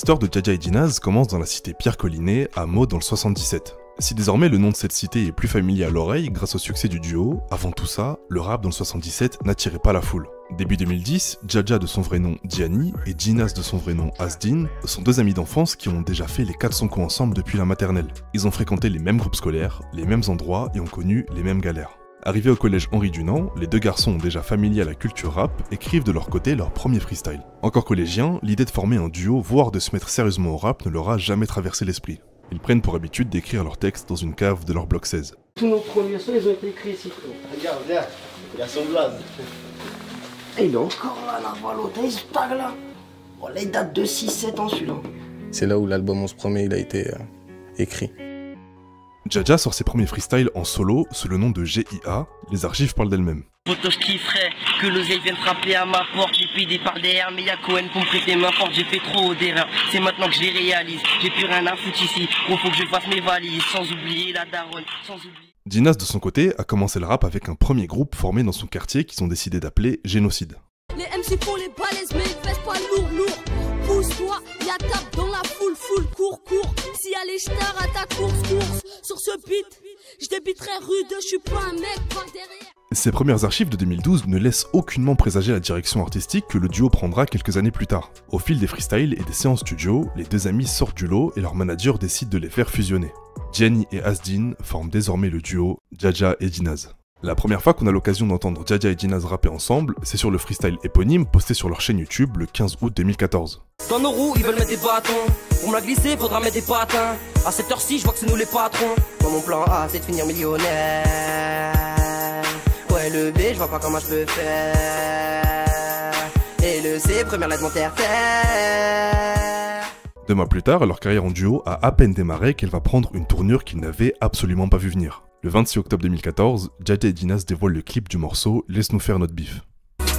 L'histoire de Dja Dja et Djinaz commence dans la cité Pierre Collinet, à Meaux dans le 77. Si désormais le nom de cette cité est plus familier à l'oreille grâce au succès du duo, avant tout ça, le rap dans le 77 n'attirait pas la foule. Début 2010, Dja Dja de son vrai nom Diani et Djinaz de son vrai nom Asdin sont deux amis d'enfance qui ont déjà fait les 400 coups ensemble depuis la maternelle. Ils ont fréquenté les mêmes groupes scolaires, les mêmes endroits et ont connu les mêmes galères. Arrivés au collège Henri Dunant, les deux garçons déjà familiers à la culture rap écrivent de leur côté leur premier freestyle. Encore collégiens, l'idée de former un duo, voire de se mettre sérieusement au rap ne leur a jamais traversé l'esprit. Ils prennent pour habitude d'écrire leurs textes dans une cave de leur bloc 16. Tous nos premiers sons, ils ont été écrits ici. Regarde, regarde, il a son blaze. Et il est encore là, la valote, il se tag là. Oh, là, il date de 6-7 ans celui-là. C'est là où l'album On se promet, il a été écrit. Dja Dja sort ses premiers freestyles en solo sous le nom de GIA, les archives parlent d'elles-mêmes. Photo, je kifferais que l'oseille vienne frapper à ma porte. J'ai payé par derrière, mais y'a Cohen pour me prêter main forte. J'ai fait trop d'erreurs, c'est maintenant que je les réalise. J'ai plus rien à foutre ici, faut que je fasse mes valises. Sans oublier la daronne, sans oublier... Djinaz de son côté a commencé le rap avec un premier groupe formé dans son quartier qu'ils ont décidé d'appeler Génocide. Les MC font les balaises, mais ils pèsent pas lourd. Pousse-toi, y'a tape dans la foule, cours. Si y'a les stars à ta course. Sur ce beat, j'débiterai rude, j'suis pas un mec par derrière. Ces premières archives de 2012 ne laissent aucunement présager la direction artistique que le duo prendra quelques années plus tard. Au fil des freestyles et des séances studio, les deux amis sortent du lot et leur manager décide de les faire fusionner. Diani et Asdin forment désormais le duo Dja Dja et Djinaz. La première fois qu'on a l'occasion d'entendre Dja Dja et Djinaz rapper ensemble, c'est sur le freestyle éponyme posté sur leur chaîne YouTube le 15 août 2014. Dans nos roues, ils veulent mettre des bâtons. Pour me la glisser, faudra mettre des patins. À cette heure-ci, je vois que c'est nous les patrons. Dans mon plan A, c'est de finir millionnaire. Ouais, le B, je vois pas comment je peux faire. Et le C, première lettre de mon terre. 2 mois plus tard, leur carrière en duo a à peine démarré qu'elle va prendre une tournure qu'ils n'avaient absolument pas vu venir. Le 26 octobre 2014, Dja Dja et Djinaz dévoilent le clip du morceau Laisse-nous faire notre bif.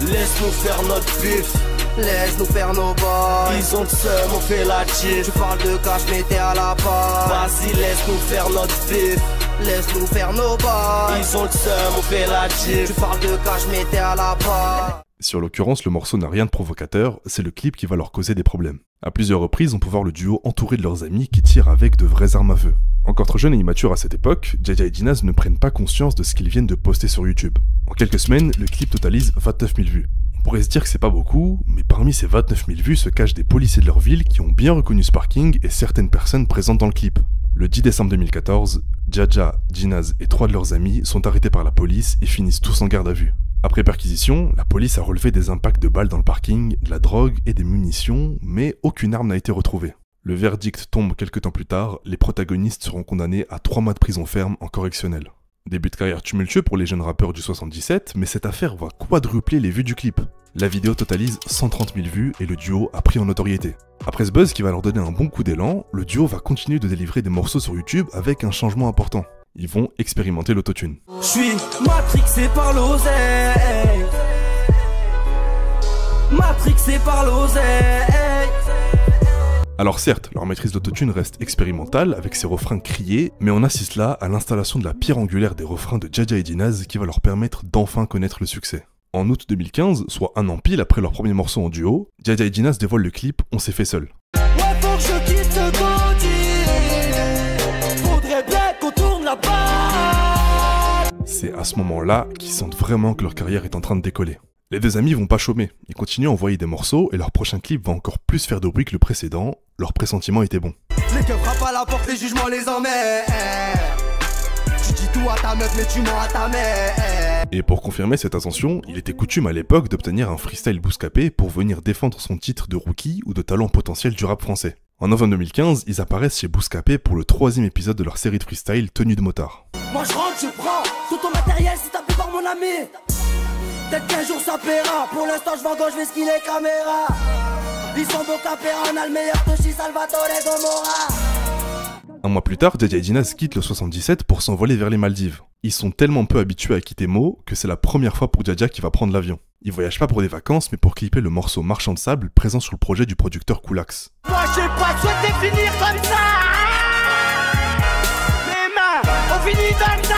Laisse-nous faire notre bif, laisse-nous faire nos boys. Ils ont le seum, on fait la chill. Tu parles de cash, mais t'es à la part. Vas-y, laisse-nous faire notre bif, Laisse-nous faire nos boys. ils ont le seum, on fait la chill. Tu parles de cash, mais t'es à la part. Sur l'occurrence, le morceau n'a rien de provocateur, c'est le clip qui va leur causer des problèmes. À plusieurs reprises, on peut voir le duo entouré de leurs amis qui tirent avec de vraies armes à feu. Encore trop jeunes et immatures à cette époque, Dja Dja et Djinaz ne prennent pas conscience de ce qu'ils viennent de poster sur YouTube. En quelques semaines, le clip totalise 29 000 vues. On pourrait se dire que c'est pas beaucoup, mais parmi ces 29 000 vues se cachent des policiers de leur ville qui ont bien reconnu ce parking et certaines personnes présentes dans le clip. Le 10 décembre 2014, Dja Dja, Djinaz et 3 de leurs amis sont arrêtés par la police et finissent tous en garde à vue. Après perquisition, la police a relevé des impacts de balles dans le parking, de la drogue et des munitions, mais aucune arme n'a été retrouvée. Le verdict tombe quelques temps plus tard, les protagonistes seront condamnés à 3 mois de prison ferme en correctionnel. Début de carrière tumultueux pour les jeunes rappeurs du 77, mais cette affaire va quadrupler les vues du clip. La vidéo totalise 130 000 vues et le duo a pris en notoriété. Après ce buzz qui va leur donner un bon coup d'élan, le duo va continuer de délivrer des morceaux sur YouTube avec un changement important. Ils vont expérimenter l'autotune. Je suis matrixé par l'oseille. Matrixé par l'oseille. Alors certes, leur maîtrise d'autotune reste expérimentale avec ses refrains criés, mais on assiste là à l'installation de la pierre angulaire des refrains de Dja Dja et Djinaz qui va leur permettre d'enfin connaître le succès. En août 2015, soit un an pile après leur premier morceau en duo, Dja Dja et Djinaz dévoilent le clip On s'est fait seul. Ouais, faut que je quitte ce bandit. Faudrait bien qu'on tourne la balle. C'est à ce moment-là qu'ils sentent vraiment que leur carrière est en train de décoller. Les deux amis vont pas chômer, ils continuent à envoyer des morceaux et leur prochain clip va encore plus faire de bruit que le précédent, leur pressentiment était bon. Les keufs frappent à la porte, les jugements les emmènent. Tu dis tout à ta meuf mais tu mens à ta mère. Et pour confirmer cette intention, il était coutume à l'époque d'obtenir un freestyle bouscapé pour venir défendre son titre de rookie ou de talent potentiel du rap français. En novembre 2015, ils apparaissent chez Bouscapé pour le 3e épisode de leur série de freestyle Tenue de motard. Moi je rentre, je prends tout ton matériel si t'as pu voir mon ami. Peut-être qu'un jour ça paiera. Pour l'instant je vends gauche, je vais skiller les caméras. Ils sont beaux capéra, on a le meilleur Toshi, Salvatore et Gomorra. Un mois plus tard, Dja Dja et Djinaz quittent le 77 pour s'envoler vers les Maldives. Ils sont tellement peu habitués à quitter Meaux que c'est la première fois pour Dja Dja qui va prendre l'avion. Ils voyagent pas pour des vacances mais pour clipper le morceau Marchand de sable présent sur le projet du producteur Koulax. Moi j'ai pas souhaité finir comme ça. Les mains, on finit comme ça.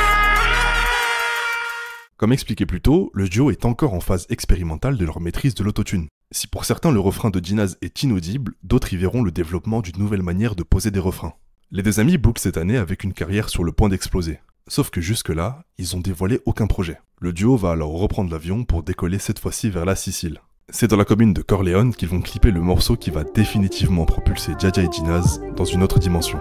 Comme expliqué plus tôt, le duo est encore en phase expérimentale de leur maîtrise de l'autotune. Si pour certains le refrain de Dinaz est inaudible, d'autres y verront le développement d'une nouvelle manière de poser des refrains. Les deux amis bouclent cette année avec une carrière sur le point d'exploser. Sauf que jusque-là, ils ont dévoilé aucun projet. Le duo va alors reprendre l'avion pour décoller cette fois-ci vers la Sicile. C'est dans la commune de Corleone qu'ils vont clipper le morceau qui va définitivement propulser Dja et Dinaz dans une autre dimension.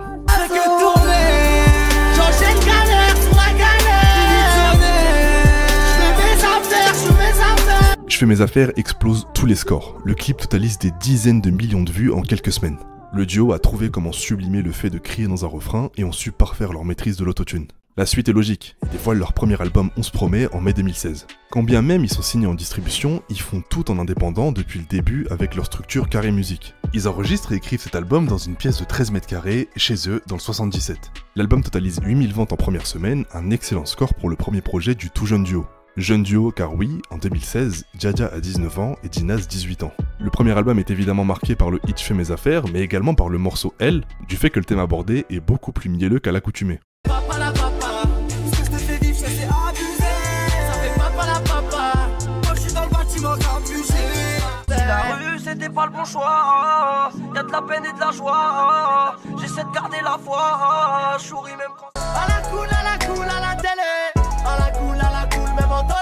Je fais mes affaires explose tous les scores. Le clip totalise des dizaines de millions de vues en quelques semaines. Le duo a trouvé comment sublimer le fait de crier dans un refrain et ont su parfaire leur maîtrise de l'autotune. La suite est logique, ils dévoilent leur premier album On se promet en mai 2016. Quand bien même ils sont signés en distribution, ils font tout en indépendant depuis le début avec leur structure Carré Musique. Ils enregistrent et écrivent cet album dans une pièce de 13 mètres carrés, chez eux, dans le 77. L'album totalise 8000 ventes en première semaine, un excellent score pour le premier projet du tout jeune duo. Jeune duo car oui, en 2016, Dja a 19 ans et Dinaz 18 ans. Le premier album est évidemment marqué par le hit Je fais mes affaires, mais également par le morceau Elle, du fait que le thème abordé est beaucoup plus mielleux qu'à l'accoutumée. La rue c'était pas le bon choix, y'a de la peine et de la joie, j'essaie de garder la foi, je souris même quand... À la cool, à la télé, à la cool, même en télé.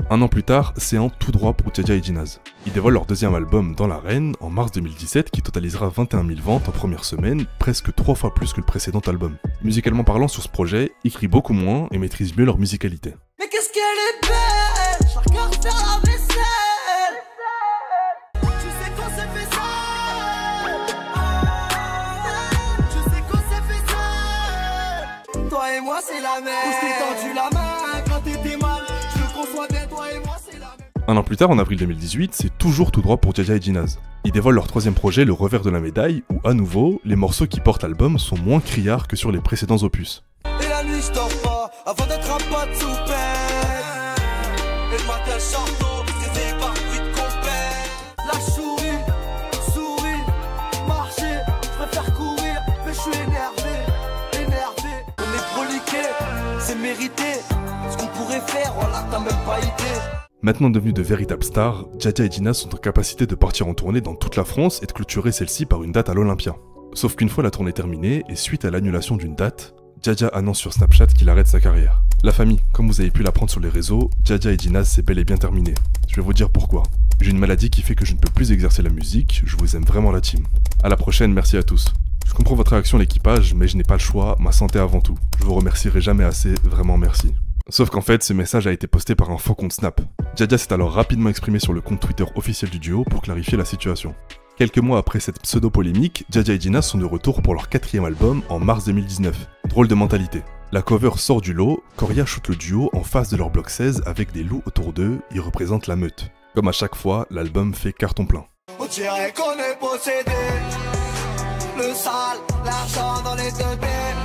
Un an plus tard, c'est un tout droit pour Dja et Dinaz. Ils dévoilent leur deuxième album Dans l'arène en mars 2017 qui totalisera 21 000 ventes en première semaine, presque 3 fois plus que le précédent album. Musicalement parlant sur ce projet, ils crient beaucoup moins et maîtrisent mieux leur musicalité. Mais qu'est-ce qu'elle est belle, je regarde faire la vaisselle. Tu sais qu'on s'est fait ça. Tu sais qu'on s'est fait ça. Toi et moi c'est la même. On s'est tendu la main quand t'étais mal. Je veux qu'on soit bien, toi et moi c'est la même. Un an plus tard, en avril 2018, c'est toujours tout droit pour Dja et Dinaz. Ils dévoilent leur troisième projet, Le Revers de la Médaille, où à nouveau, les morceaux qui portent l'album sont moins criards que sur les précédents opus. Et la nuit je dors pas avant d'être un pote sous peine. Et le matin je sors tôt, réveillé par bruit de compète. La souris, marcher, je préfère courir, mais je suis énervé. On est proliqué, c'est mérité. Ce qu'on pourrait faire, voilà, t'as même pas idée. Maintenant devenus de véritables stars, Dja et Dinaz sont en capacité de partir en tournée dans toute la France et de clôturer celle-ci par une date à l'Olympia. Sauf qu'une fois la tournée terminée, et suite à l'annulation d'une date, Dja annonce sur Snapchat qu'il arrête sa carrière. La famille, comme vous avez pu l'apprendre sur les réseaux, Dja et Dinaz c'est bel et bien terminé. Je vais vous dire pourquoi. J'ai une maladie qui fait que je ne peux plus exercer la musique, je vous aime vraiment la team. À la prochaine, merci à tous. Je comprends votre réaction l'équipage, mais je n'ai pas le choix, ma santé avant tout. Je vous remercierai jamais assez, vraiment merci. Sauf qu'en fait, ce message a été posté par un faux compte Snap. Dja s'est alors rapidement exprimé sur le compte Twitter officiel du duo pour clarifier la situation. Quelques mois après cette pseudo-polémique, Dja et Dinaz sont de retour pour leur quatrième album en mars 2019. Drôle de mentalité. La cover sort du lot, Coria shoot le duo en face de leur bloc 16 avec des loups autour d'eux, ils représentent la meute. Comme à chaque fois, l'album fait carton plein. On dirait qu'on est possédé. Le sale, l'argent dans les deux baies.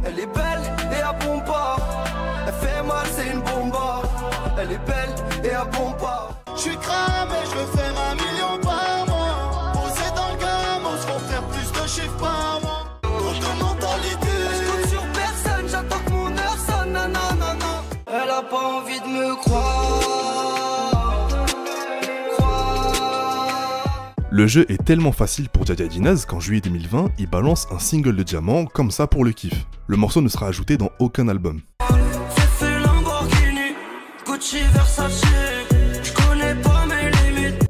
Elle est belle et à bon pas. Elle fait mal, c'est une bomba. Elle est belle et à bon pas. Je suis cramé, je veux faire 1 million par mois. Posé dans le gamme, on se va faire plus de chiffres par mois. Trop de mentalité. Je compte sur personne, j'attends que mon heure sonne. Non. Elle a pas envie de me croire. Le jeu est tellement facile pour Dja et Dinaz qu'en juillet 2020, ils balancent un single de Diamant comme ça pour le kiff. Le morceau ne sera ajouté dans aucun album. J'ai fait Lamborghini, Gucci, Versace, je connais pas mes limites.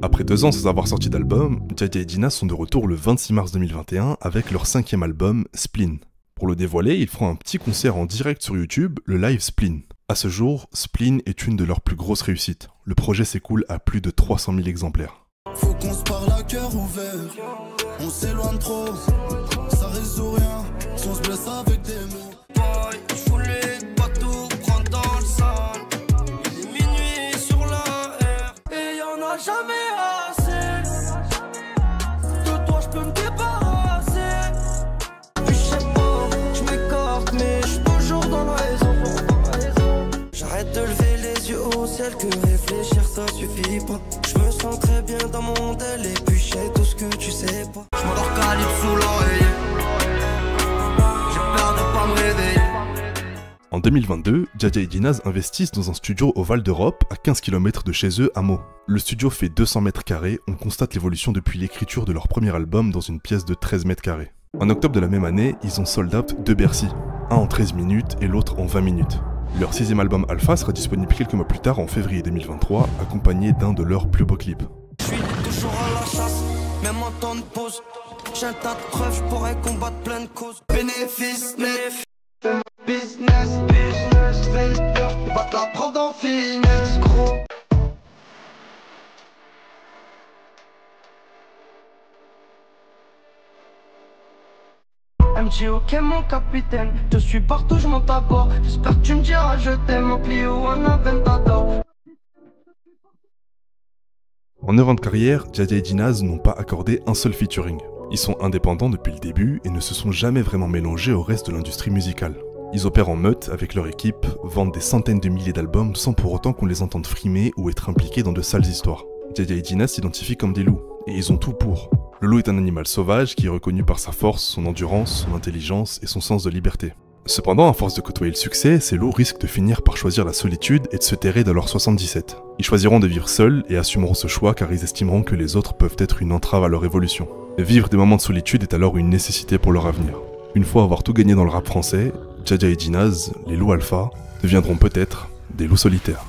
Après 2 ans sans avoir sorti d'album, Dja et Dinaz sont de retour le 26 mars 2021 avec leur 5e album, Spleen. Pour le dévoiler, ils feront un petit concert en direct sur YouTube, le live Spleen. À ce jour, Spleen est une de leurs plus grosses réussites. Le projet s'écoule à plus de 300 000 exemplaires. Faut qu'on se parle à cœur ouvert. On s'éloigne trop, ça résout rien. Si on se blesse avec des mots. Boy, je voulais pas tout prendre dans le sale. Il est minuit sur la R. Et y'en a jamais assez. De toi je peux me débarrasser. Michel que réfléchir ça suffit pas. Je me sens très bien dans mon tel et puis je sais tout ce que tu sais pas. Je m'endors calibre sous l'oreiller. J'ai peur de pas me réveiller. En 2022, Dja et Dinaz investissent dans un studio au Val d'Europe, à 15 km de chez eux, à Meaux. Le studio fait 200 mètres carrés, on constate l'évolution depuis l'écriture de leur premier album dans une pièce de 13 mètres carrés. En octobre de la même année, ils ont sold out 2 Bercy, un en 13 minutes et l'autre en 20 minutes. Leur 6e album Alpha sera disponible quelques mois plus tard en février 2023, accompagné d'un de leurs plus beaux clips. Je suis toujours à la chasse, même en temps de pause. J'ai un tas de preuves, je pourrais combattre plein de causes. Bénéfice, net. Business, failure, pas de la preuve d'en finesse, gros. MJ, ok mon capitaine, je suis partout, je monte à bord. J'espère que tu me diras je t'aime, en Clio, en Aventador. En 9 ans de carrière, Dja et Dinaz n'ont pas accordé un seul featuring. Ils sont indépendants depuis le début et ne se sont jamais vraiment mélangés au reste de l'industrie musicale. Ils opèrent en meute avec leur équipe, vendent des centaines de milliers d'albums sans pour autant qu'on les entende frimer ou être impliqués dans de sales histoires. Dja et Dinaz s'identifient comme des loups, et ils ont tout pour. Le loup est un animal sauvage qui est reconnu par sa force, son endurance, son intelligence et son sens de liberté. Cependant, à force de côtoyer le succès, ces loups risquent de finir par choisir la solitude et de se terrer dans leur 77. Ils choisiront de vivre seuls et assumeront ce choix car ils estimeront que les autres peuvent être une entrave à leur évolution. Vivre des moments de solitude est alors une nécessité pour leur avenir. Une fois avoir tout gagné dans le rap français, Dja et Dinaz, les loups alpha, deviendront peut-être des loups solitaires.